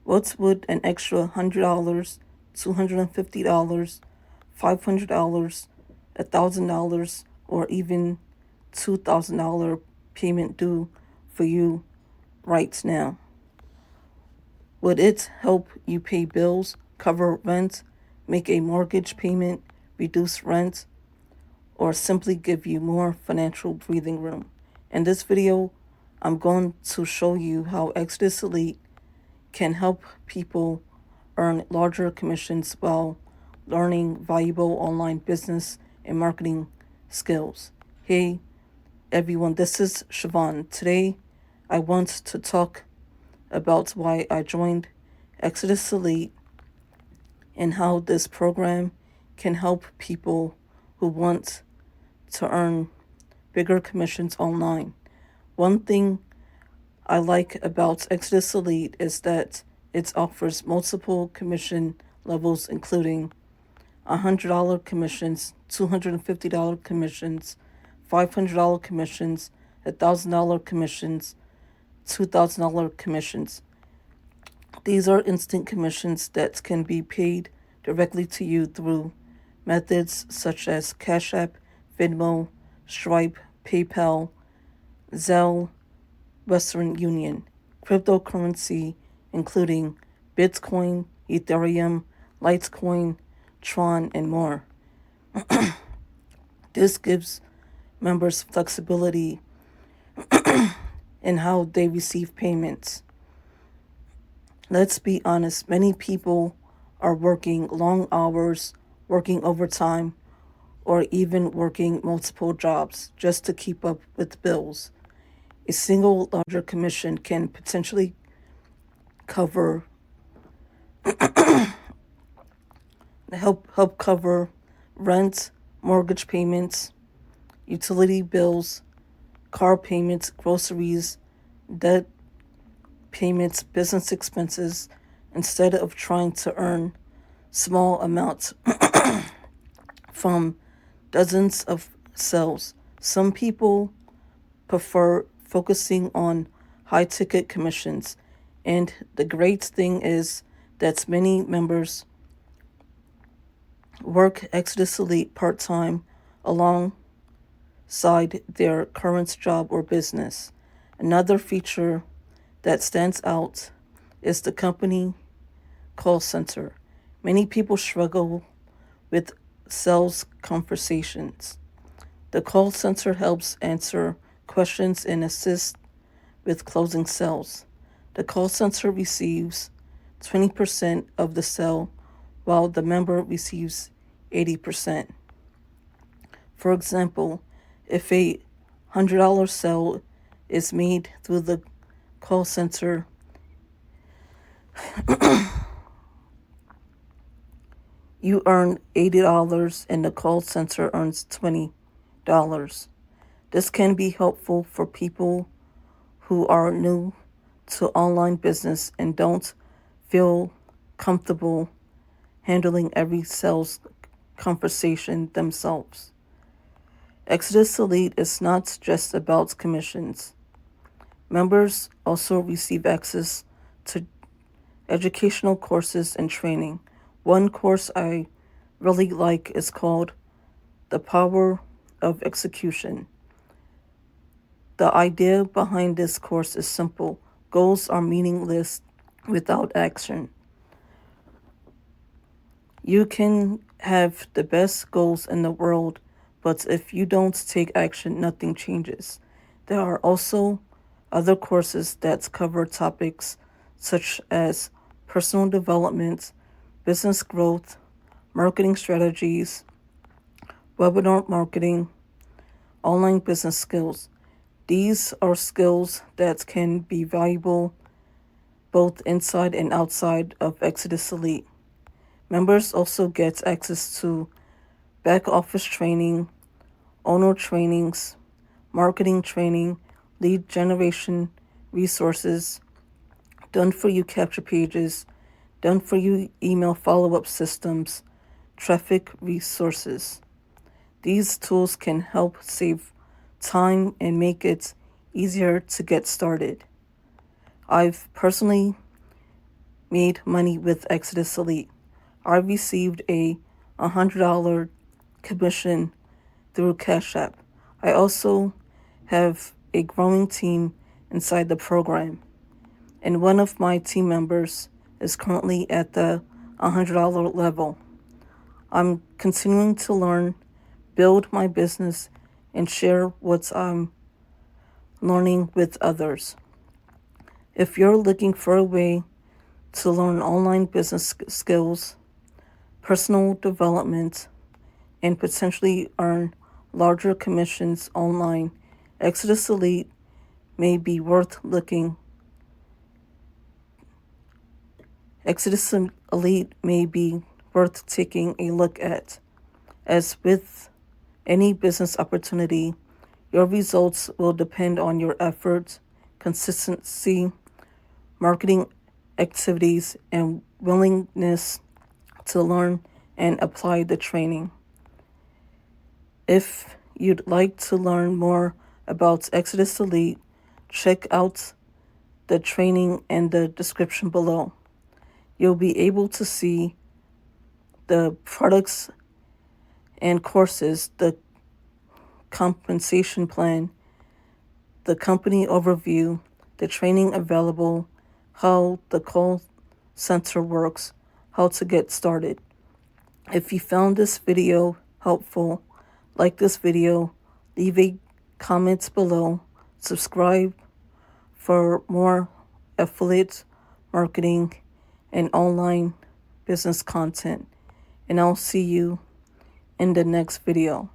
What would an extra $100, $250, $500, $1,000, or even $2,000 payment do for you right now? Would it help you pay bills, cover rent, make a mortgage payment, reduce rent, or simply give you more financial breathing room? In this video, I'm going to show you how Exitus Elite can help people earn larger commissions while learning valuable online business and marketing skills. Hey everyone, this is Siobhan. Today, I want to talk about why I joined Exitus Elite and how this program can help people who want to earn bigger commissions online. One thing I like about Exitus Elite is that it offers multiple commission levels, including $100 commissions, $250 commissions, $500 commissions, $1,000 commissions, $2,000 commissions. These are instant commissions that can be paid directly to you through methods such as Cash App, Venmo, Stripe, PayPal, Zelle, Western Union, cryptocurrency including Bitcoin, Ethereum, Litecoin, Tron, and more. This gives members flexibility in how they receive payments. Let's be honest, many people are working long hours, working overtime, or even working multiple jobs just to keep up with bills. A single larger commission can potentially cover help cover rent, mortgage payments, utility bills, car payments, groceries, debt payments, business expenses, instead of trying to earn small amounts from dozens of sales. Some people prefer focusing on high ticket commissions, and the great thing is that many members work Exitus Elite part time alongside their current job or business. Another feature that stands out is the company call center. Many people struggle with sales conversations. The call center helps answer questions and assist with closing sales. The call center receives 20% of the sale while the member receives 80%. For example, if a $100 sale is made through the call center, you earn $80 and the call center earns $20. This can be helpful for people who are new to online business and don't feel comfortable handling every sales conversation themselves. Exitus Elite is not just about commissions. Members also receive access to educational courses and training. One course I really like is called The Power of Execution. The idea behind this course is simple. Goals are meaningless without action. You can have the best goals in the world, but if you don't take action, nothing changes. There are also other courses that cover topics such as personal development, business growth, marketing strategies, webinar marketing, online business skills. These are skills that can be valuable both inside and outside of Exitus Elite. Members also get access to back office training, owner trainings, marketing training, lead generation resources, done for you capture pages, done for you email follow-up systems, traffic resources. These tools can help save time and make it easier to get started. I've personally made money with Exitus Elite. I received a $100 commission through Cash App. I also have a growing team inside the program, and one of my team members is currently at the $100 level. I'm continuing to learn, build my business, and share what I'm learning with others. If you're looking for a way to learn online business skills, personal development, and potentially earn larger commissions online, Exitus Elite may be worth looking. Exitus Elite may be worth taking a look at. As with any business opportunity, your results will depend on your efforts, consistency, marketing activities, and willingness to learn and apply the training. If you'd like to learn more about Exitus Elite, check out the training in the description below. You'll be able to see the products and courses, the compensation plan, the company overview, the training available, how the call center works, how to get started. If you found this video helpful, like this video, leave a comment below, subscribe for more affiliate marketing and online business content, and I'll see you in the next video.